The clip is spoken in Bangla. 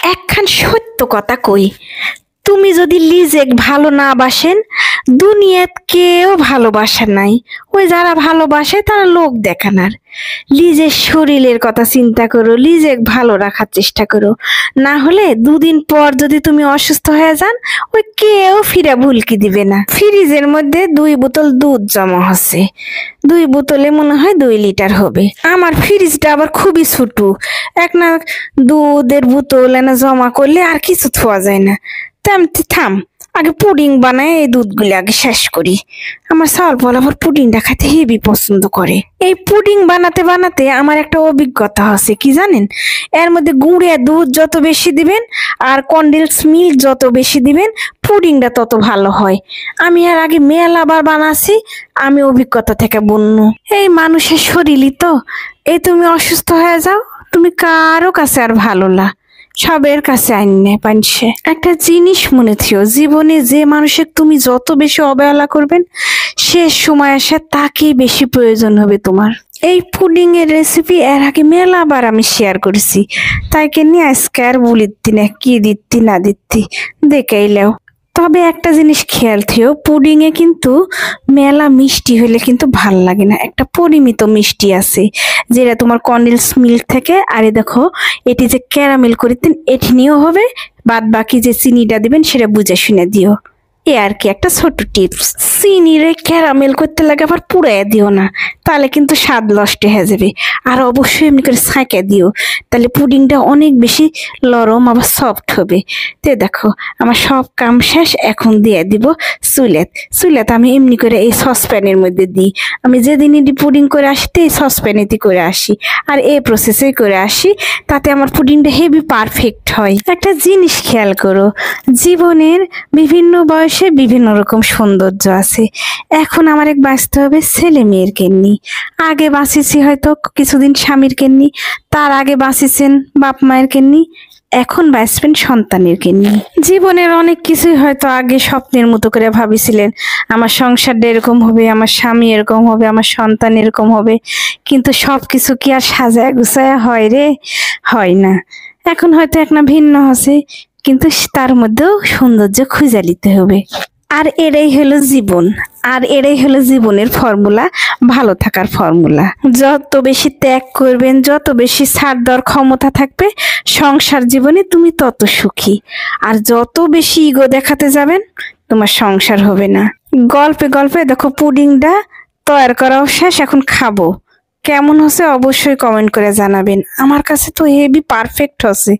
একখান সত্য কথা কই, তুমি যদি লিজেক ভালো না বাসেন, দুনিয়াত কেউ ভালোবাসা নাই। ওই যারা ভালোবাসে তারা লোক দেখানার। লিজের শরীরের কথা চিন্তা করো, লিজেক ভালো রাখার চেষ্টা করো। না হলে দুদিন পর যদি তুমি অসুস্থ হয়ে যান, ওই কেউ ফিরে ভুলকি দিবে না। ফ্রিজের মধ্যে 2 বোতল দুধ জমা হচ্ছে, 2 বোতলে মনে হয় 2 লিটার হবে। আমার ফ্রিজটা আবার খুবই ছোট, এক না দুধের বোতল এনে জমা করলে আর কিছু থোয়া যায় না। থাম, আগে পুডিং বানায় এই দুধগুলো আগে শেষ করি। আমার সাল বল আবার পুডিংটা খেতে হেবি পছন্দ করে। এই পুডিং বানাতে বানাতে আমার একটা অভিজ্ঞতা আছে, কি জানেন? এর মধ্যে গুঁড়ে দুধ যত বেশি দিবেন আর কনডেন্স মিল্ক যত বেশি দিবেন, পুডিংটা তত ভালো হয়। আমি এর আগে মেলাবার বানাচ্ছি, আমি অভিজ্ঞতা থেকে বলনু। এই মানুষের শরীরই তো, এই তুমি অসুস্থ হয়ে যাও, তুমি কারো কাছে আর ভালো না, সবের কাছে আইনে পানছে। একটা জিনিস মনে থিও, জীবনে যে মানুষের তুমি যত বেশি অবহেলা করবেন, শেষ সময় আসে তাকেই বেশি প্রয়োজন হবে তোমার। এই পুডিং এর রেসিপি এর আগে মেলাবার আমি শেয়ার করেছি, তাই নিয়ে আজকে আর বলিতি না কি দিতি না দিতি দেখেইলেও। তবে একটা জিনিস খেয়াল থিও, পুডিং এ কিন্তু মেলা মিষ্টি হলে কিন্তু ভাল লাগে না। একটা পরিমিত মিষ্টি আছে যেটা তোমার কনডেন্স মিল্ক থেকে। আরে দেখো, এটি যে ক্যারামেল করিতেন এটি নিয়েও হবে, বাদ বাকি যে চিনিটা দিবেন সেটা বুঝে শুনে দিও। এ আর কি একটা ছোট টিপস। চিনিরে ক্যারামেল করতে লাগে আবার পুড়াইয়া দিও না, তাহলে কিন্তু স্বাদ নষ্ট হয়ে যাবে। আর অবশ্যই এমনি করে ছাঁকে দিও, তাহলে পুডিংটা অনেক বেশি নরম আবার সফট হবে। তে দেখো আমার সব কাম শেষ, এখন দিয়ে দিব চুলেত। চুলেত আমি এমনি করে এই সসপ্যানের মধ্যে দিই। আমি যেদিন এটি পুডিং করে আসি এই সসপ্যানেতে করে আসি আর এই প্রসেসে করে আসি, তাতে আমার পুডিংটা হেভি পারফেক্ট হয়। একটা জিনিস খেয়াল করো, জীবনের বিভিন্ন বয়সে বিভিন্ন রকম সৌন্দর্য আছে। এখন আমার বাঁচতে হবে ছেলে মেয়ের কেন্নি। আগে বাঁচিয়েছি হয়তো কিছুদিন স্বামীর কেন্নি, তার আগে বাঁচিয়েছেন বাপ মায়ের কেন্নি, এখন বাঁচবেন সন্তানের কেন্নি। জীবনের অনেক কিছুই হয়তো আগে স্বপ্নের মতো করে ভাবিছিলেন, আমার সংসারটা এরকম হবে, আমার স্বামী এরকম হবে, আমার সন্তান এরকম হবে, কিন্তু সবকিছু কি আর সাজায় গুছায় হয় রে? হয় না। এখন হয়তো একটা ভিন্ন আছে, কিন্তু তার মধ্যেও সৌন্দর্য খুঁজে নিতে হবে। আর এটাই হলো জীবন, আর এটাই হলো জীবনের ফর্মুলা, ভালো থাকার ফর্মুলা। যত বেশি ত্যাগ করবেন, যত বেশি ছাড় দেওয়ার ক্ষমতা থাকবে সংসার জীবনে, তুমি তত সুখী। আর যত বেশি ইগো দেখাতে যাবেন, তোমার সংসার হবে না। গল্পে গল্পে দেখো পুডিংটা তৈরি করাও শেষ, এখন খাবো। কেমন হচ্ছে অবশ্যই কমেন্ট করে জানাবেন। আমার কাছে তো হেভি পারফেক্ট হচ্ছে।